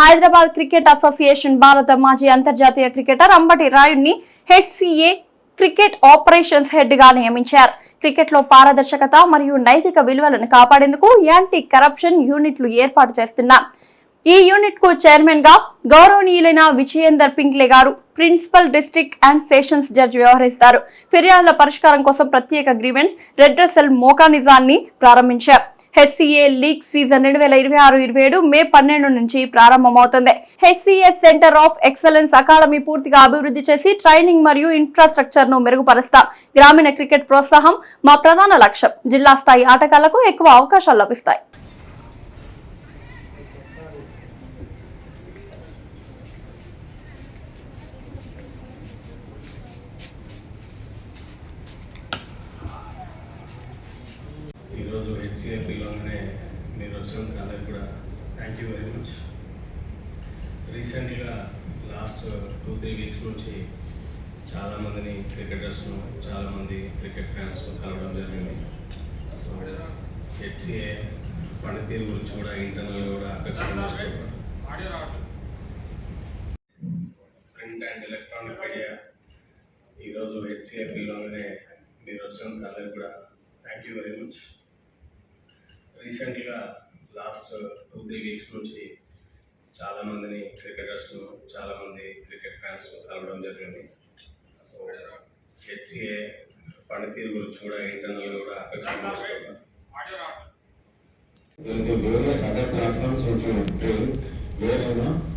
Hyderabad cricket association భారత మాజీ అంతర్జాతీయ క్రికెటర్ అంబటి రాయుడిని హెచ్సిఏ క్రికెట్ ఆపరేషన్స్ హెడ్ గా నియమించారు. క్రికెట్ లో పారదర్శకత మరియు నైతిక విలువలను కాపాడేందుకు యాంటీ కరప్షన్ యూనిట్లు ఏర్పాటు చేస్తున్నారు. ఈ యూనిట్ కు చైర్మన్ గా గౌరవనీయులైన విజయేందర్ పింగ్లే గారు, principal district and sessions judge వ్యవహరిస్తారు. ఫిర్యాదుల పరిష్కారం కోసం ప్రత్యేక గ్రీవెన్స్ రెడ్రెసల్ మెకానిజాన్ని ప్రారంభించారు. హెచ్సిఏ లీగ్ సీజన్ 2026-27 మే 12 నుంచి ప్రారంభమవుతుంది. HCA centre of excellence academy పూర్తిగా అభివృద్ధి చేసి ట్రైనింగ్ మరియు ఇన్ఫ్రాస్ట్రక్చర్ ను మెరుగుపరుస్తాం. గ్రామీణ క్రికెట్ ప్రోత్సాహం మా ప్రధాన లక్ష్యం. జిల్లా స్థాయి ఆటగాళ్లకు ఎక్కువ అవకాశాలు లభిస్తాయి. ఈరోజు హెచ్సిఏ పిల్లలనే మీరు వచ్చినందుకు అందరికి కూడా థ్యాంక్ యూ వెరీ మచ్. రీసెంట్గా లాస్ట్ 2-3 వీక్స్ నుంచి చాలామందిని క్రికెటర్స్ను, చాలామంది క్రికెట్ ఫ్యాన్స్ను కలవడం జరిగింది. సో హెచ్సిఏ పనితీరు గురించి కూడా ఇంటర్నల్గా కూడా ప్రింట్ అండ్ ఎలక్ట్రానిక్ మీడియా ఈరోజు హెచ్సిఏ పిల్లలనే మీరు వచ్చినందుకు అందరికి కూడా థ్యాంక్ యూ వెరీ మచ్. రీసెంట్గా లాస్ట్ 2-3 వీక్స్ నుంచి చాలామందిని క్రికెటర్స్ను, చాలామంది క్రికెట్ ఫ్యాన్స్ను కలవడం జరిగింది. సో హెచ్సిఏ పనితీరు గురించి కూడా ఇంటర్నల్గా కూడా various other platforms which you train, where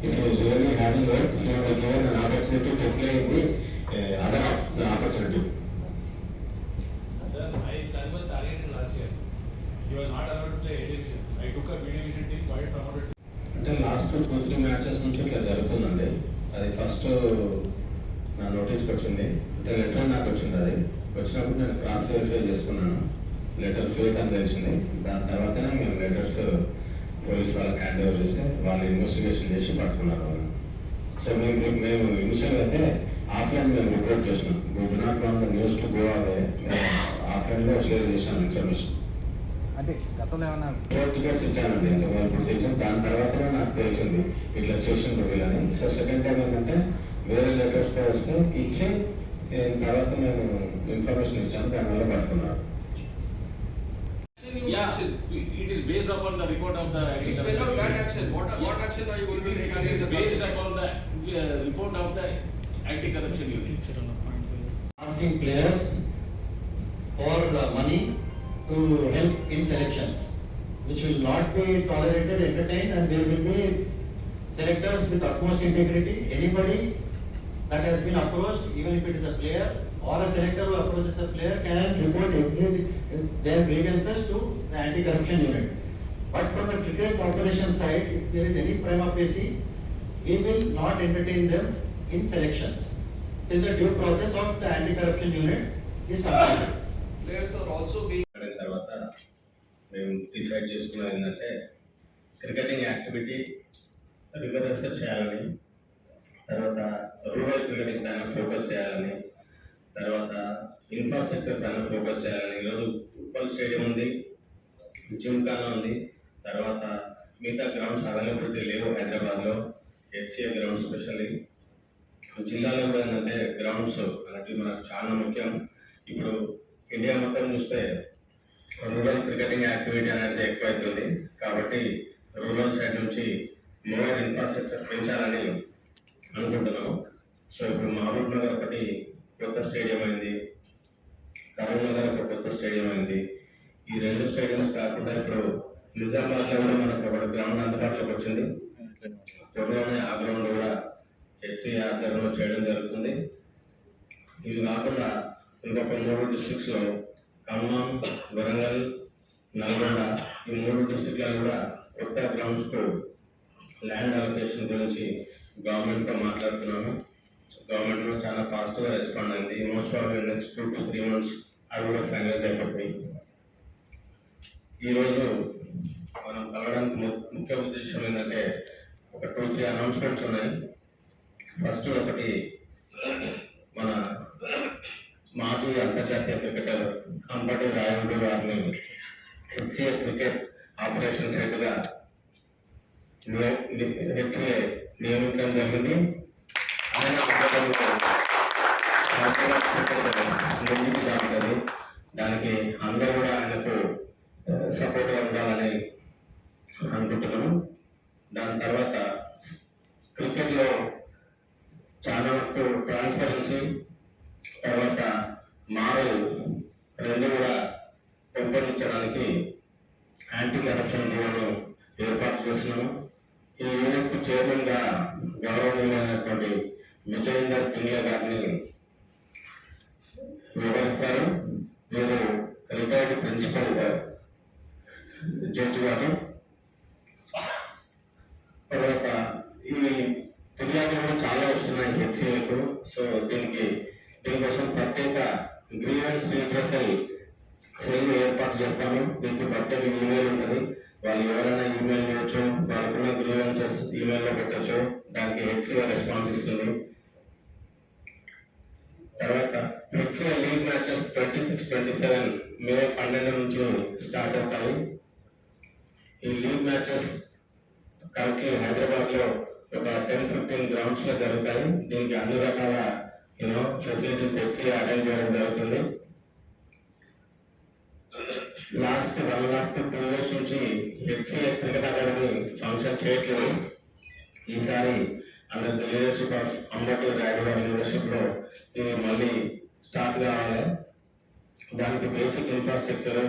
if you is really having work, you will given an opportunity to play in the other the opportunity. Sir, my son was targeted last year. He was not allowed to play A division. I took a B division team, got it promoted. అంటే last 2-3 matches నుంచి ఇట్లా జరుగుతుందండి. అది first నా నోటీస్కి వచ్చింది, అంటే letter నాకు వచ్చింది. అది వచ్చినప్పుడు నేను క్రాస్ వెరిఫై చేసుకున్నాను, లెటర్ ఫేక్ అని తెలిసింది. దాని తర్వాతనే మేము లెటర్స్ పోలీస్ వాళ్ళకి హ్యాండ్ ఓవర్ చేస్తే వాళ్ళు ఇన్వెస్టిగేషన్ చేసి పట్టుకున్నారు వాళ్ళు. సో మేము ఇనిషియల్గా అయితే ఆఫ్లైన్ మేము రిపోర్ట్ చేసినాం. We do not want the news to go away. మేము ఆఫ్లైన్లో షేర్ చేసాం ఇన్ఫర్మేషన్. అంటే గతంలో ఏమన్నా 4 టికెట్స్ ఇచ్చానండి, ఎంత ఇప్పుడు తెలిసింది. దాని తర్వాతనే నాకు తెలిసింది ఇట్లా చేసిన వీళ్ళని. సో సెకండ్ టైం ఏంటంటే వేరే లెటర్స్తో వస్తే ఇచ్చి తర్వాత మేము ఇన్ఫర్మేషన్ ఇచ్చాము, దానివల్ల పట్టుకున్నారు. Yeah, it is based upon the report of the. You spell out that action. What action are you going to take against the based upon the report of the anti-corruption unit. asking players for money to help in selections, which will not be tolerated, entertained, and there will be selectors with utmost integrity. Anybody that has been approached, even if it is a player or a selector who approaches a player, can report their grievances to the anti-corruption unit. But from the cricket operation side, if there is any prima facie, we will not entertain them in selections till the due process of the anti-corruption unit is completed. Players are also being. తర్వాత మేము decide చేసుకున్నది ఏంటంటే cricketing activity రిగరస్గా చేయాలని, తర్వాత rural cricketing పైన focus చేయాలని, తర్వాత infrastructure పైన ఫోకస్ చేయాలని. ఈరోజు ఉప్పల్ స్టేడియం ఉంది, జిమ్ఖానా ఉంది, తర్వాత మిగతా గ్రౌండ్స్ అవైలబిలిటీ లేవు హైదరాబాద్లో. హెచ్సిఏ గ్రౌండ్ స్పెషల్లీ జిల్లాలో కూడా ఏంటంటే గ్రౌండ్స్ అనేవి మనకు చాలా ముఖ్యం. ఇప్పుడు ఇండియా మొత్తం చూస్తే రూరల్ క్రికెటింగ్ యాక్టివిటీ అనేది ఎక్కువైతుంది. కాబట్టి రూరల్ సైడ్ నుంచి మోర్ ఇన్ఫ్రాస్ట్రక్చర్ పెంచాలని అనుకుంటున్నాము. సో ఇప్పుడు మహబూబ్ నగర్ ఒకటి కొత్త స్టేడియం అయింది, కరీం నగర్ ఒక కొత్త స్టేడియం అయింది. ఈ 2 స్టేడియంస్ కాకుండా ఇప్పుడు నిజామాబాద్లో కూడా మనకు ఒక గ్రౌండ్ అందుబాటులోకి వచ్చింది. త్వరలోనే ఆ గ్రౌండ్ కూడా హెచ్సిఏ ఆధ్వర్యంలో చేయడం జరుగుతుంది. ఇవి కాకుండా ఇంకొక 3 డిస్ట్రిక్ట్స్లో ఖమ్మం, వరంగల్, నల్గొండ, ఈ 3 డిస్ట్రిక్ట్లలో కూడా కొత్త గ్రౌండ్స్కు ల్యాండ్ అలొకేషన్ గురించి గవర్నమెంట్తో మాట్లాడుతున్నాము. గవర్నమెంట్ కూడా చాలా పాజిటివ్గా రెస్పాండ్ అయింది. Most of next 2 to 3 months అవి కూడా ఫైనలైజ్ అయిపోతాయి. ఈరోజు మనం కలవడానికి ముఖ్య ఉద్దేశం ఏంటంటే ఒక 2-3 అనౌన్స్మెంట్స్ ఉన్నాయి. ఫస్ట్ ఒకటి, మన మాజీ అంతర్జాతీయ క్రికెటర్ అంబటి రాయుడు గారిని హెచ్సిఏ క్రికెట్ ఆపరేషన్స్ హెడ్గా హెచ్ఏ నియమించడం జరిగింది. ఆయన ఆధ్వర్యంలో ముందుకు సాగుతుంది. దానికి అందరూ కూడా ఆయనకు సపోర్ట్గా ఉండాలని అనుకుంటున్నాము. దాని తర్వాత క్రికెట్లో చాలా వరకు ట్రాన్స్పరెన్సీ, తర్వాత మారల్ రెండు కూడా పెంపొందించడానికి యాంటీ కరప్షన్ బ్యూరోను ఏర్పాటు చేస్తున్నాము. ఈ యూనిట్ చైర్మన్గా గౌరవనీయులైనటువంటి విజయేందర్ పిండియా గారిని వివరిస్తారు. వీరు రిటైర్డ్ ప్రిన్సిపల్ జడ్జి గారు. తర్వాత ఈ ఫిర్యాదులు కూడా చాలా వస్తున్నాయి హెచ్సిఏకు. సో దీనికోసం ప్రత్యేక గ్రీవెన్స్ రిడ్రెసల్ సెల్ ఏర్పాటు చేస్తాము. దీనికి ప్రత్యేక ఈమెయిల్ ఉంటుంది. వాళ్ళు ఎవరైనా ఈమెయిల్ చేయొచ్చు, వాళ్ళకున్న గ్రీవెన్సెస్ ఈమెయిల్లో పెట్టచ్చు. దానికి హెచ్సిఏ రెస్పాన్స్ ఇస్తుంది. తర్వాత హెచ్సిఏ లీగ్ మ్యాచెస్ 26-27 మే 12 నుంచి స్టార్ట్ అవుతాయి. ఈ లీగ్ మ్యాచెస్ కరెక్ట్లీ హైదరాబాద్లో ఒక 10-15 గ్రౌండ్స్లో జరుగుతాయి. దీనికి అన్ని రకాల ఫెసిలిటీస్ హెచ్సిఏ అరేంజ్ చేయడం జరుగుతుంది. లాస్ట్ 1.5 years నుంచి హెచ్సిఏ క్రికెట్ అకాడమీ ఫంక్షన్ చేయట్లేదు. ఈసారి under the leadership of Ambati Rayudu గారి లీడర్షిప్లో ఇది మళ్ళీ స్టార్ట్ కావాలి. దానికి బేసిక్ ఇన్ఫ్రాస్ట్రక్చర్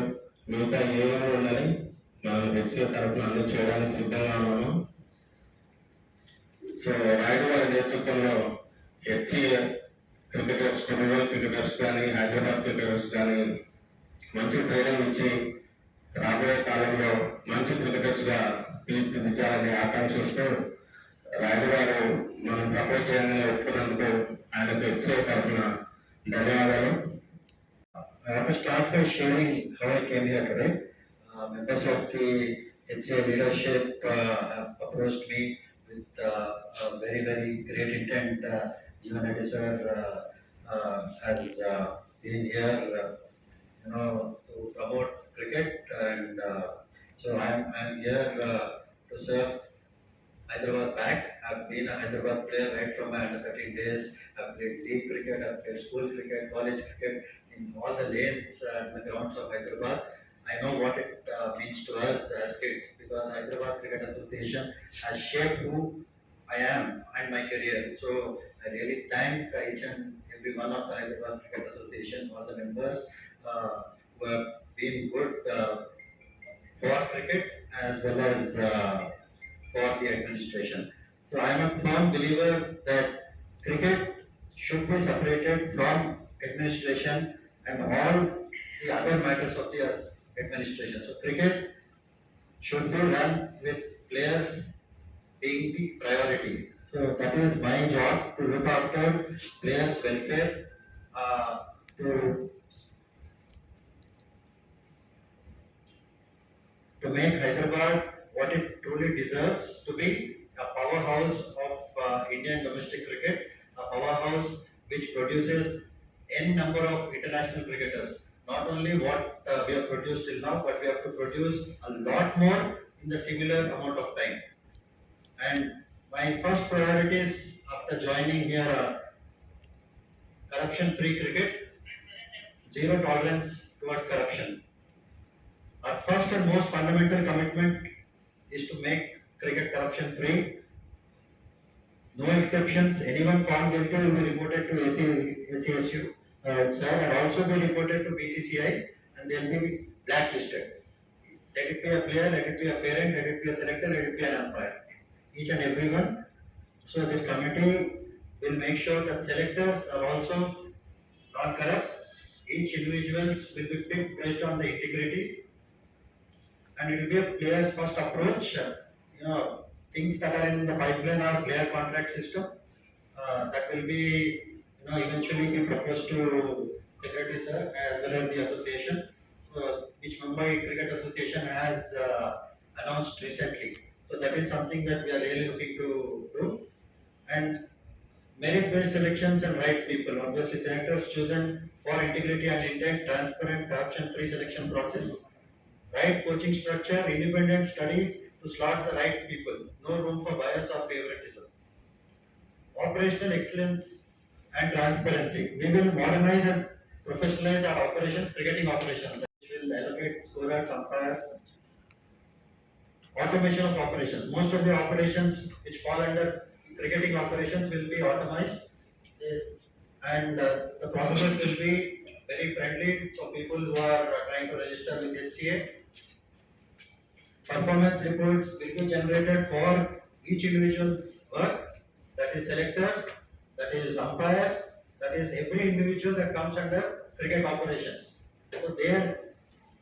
మిగతా ఏమేమి ఉండాలి మనం హెచ్సిఏ తరఫున అన్ని చేయడానికి సిద్ధంగా ఉన్నాము. సో రాయుడు గారి నేతృత్వంలో హెచ్సిఏ క్రికెటర్స్, టెలివిజన్ క్రికెటర్స్ కానీ హైదరాబాద్ క్రికెటర్స్ కానీ మంచి ట్రైనింగ్ ఇచ్చి రాబోయే కాలంలో మంచి క్రికెటర్స్గా తీర్చిదిద్దాలని ఆకాంక్షిస్తూ రాయుడు గారు మనం ప్రపోజ్ చేయాలని ఒప్పుకున్నందుకు ఆయనకు హెచ్సిఏ తరఫున ధన్యవాదాలు. I want to start by sharing how I came here today. Members of the HCA leadership have approached me with a very, very great intent. Even Reddy sir has been here, to promote cricket, and so I'm here to serve Hyderabad back. I've been a Hyderabad player right from my under 13 days. I've played league cricket, I've played school cricket, college cricket, in all the lanes and the grounds of Hyderabad. I know what it means to us as kids, because Hyderabad Cricket Association has shaped who I am and my career. So I really thank each and every one of the Hyderabad Cricket Association, all the members who have been good for cricket as well as for the administration. So I am a firm believer that cricket should be separated from administration and all the other matters of the administration. So cricket should be run with players being the priority. So that is my job, to look after players' welfare, to make Hyderabad what it truly deserves to be, a powerhouse of Indian domestic cricket, a powerhouse which produces n number of international cricketers. Not only what we have produced till now, but we have to produce a lot more in the similar amount of time. And my first priorities after joining here are corruption-free cricket, zero tolerance towards corruption. Our first and most fundamental commitment is to make cricket corruption free. No exceptions. Anyone found guilty will be reported to ACSU, sir, and also be reported to BCCI, and they'll be blacklisted. Let it be a player, let it be a parent, let it be a selector, let it be an umpire. Each and everyone. So this committee will make sure that selectors are also not corrupt. Each individual will be picked based on the integrity. And it will be a player's first approach. Things that are in the pipeline are player contract system. That will be, eventually be proposed to Secretary sir as well as the association, which Mumbai Cricket Association has announced recently. So that is something that we are really looking to do. And merit-based selections and right people. Obviously, selectors chosen for integrity and intent, transparent, corruption-free selection process. Right coaching structure, independent study to slot the right people. No room for bias or favoritism. Operational excellence and transparency. We will modernize and professionalize our operations, cricketing operations, which will allocate scorers, umpires, automation of operations. Most of the operations which fall under cricketing operations will be automized, and the processes will be very friendly for people who are trying to register with HCA. Performance reports will be generated for each individual's work, that is selectors, that is umpires, that is every individual that comes under cricket operations. So there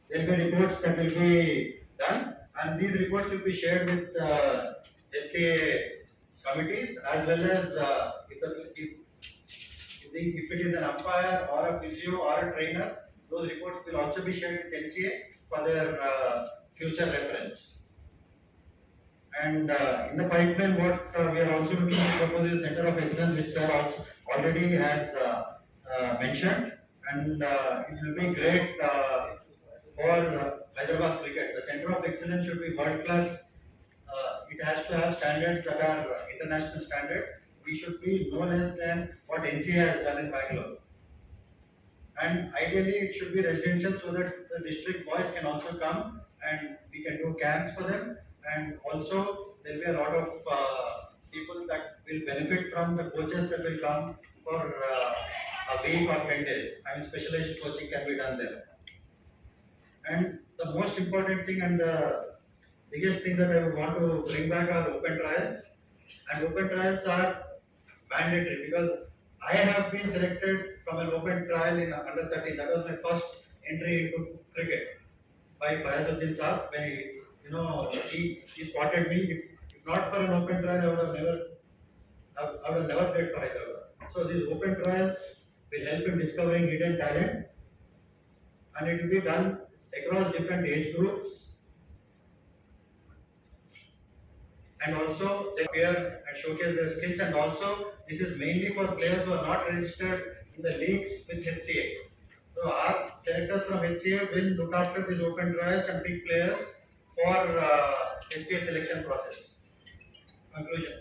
will be reports that will be done, and these reports will be shared with HCA committees, as well as if it is an umpire or a physio or a trainer, those reports will also be shared with HCA for their future reference. And in the pipeline, what we are also looking to propose is Center of Excellence, which sir also already has mentioned, and it will be great for Hyderabad cricket. The Center of Excellence should be world class. It has to have standards that are international standard. We should be no less than what NCA has done in Bangalore. And ideally, it should be residential so that the district boys can also come and we can do camps for them. And also, there will be a lot of people that will benefit from the coaches that will come for a week or 10 days. I mean, specialized coaching can be done there. And the most important thing and the biggest thing that I would want to bring back are open trials. And open trials are mandatory because I have been selected from an open trial in under 13. That was my first entry into cricket by Fayazuddin Saab. When he spotted me. If not for an open trial, I would have never played for Hyderabad. So these open trials will help in discovering hidden talent, and it will be done across different age groups. And also they appear and showcase their skills, and also this is mainly for players who are not registered in the leagues with HCA. So our selectors from HCA will look after these open trials and pick players for HCA selection process. Conclusion.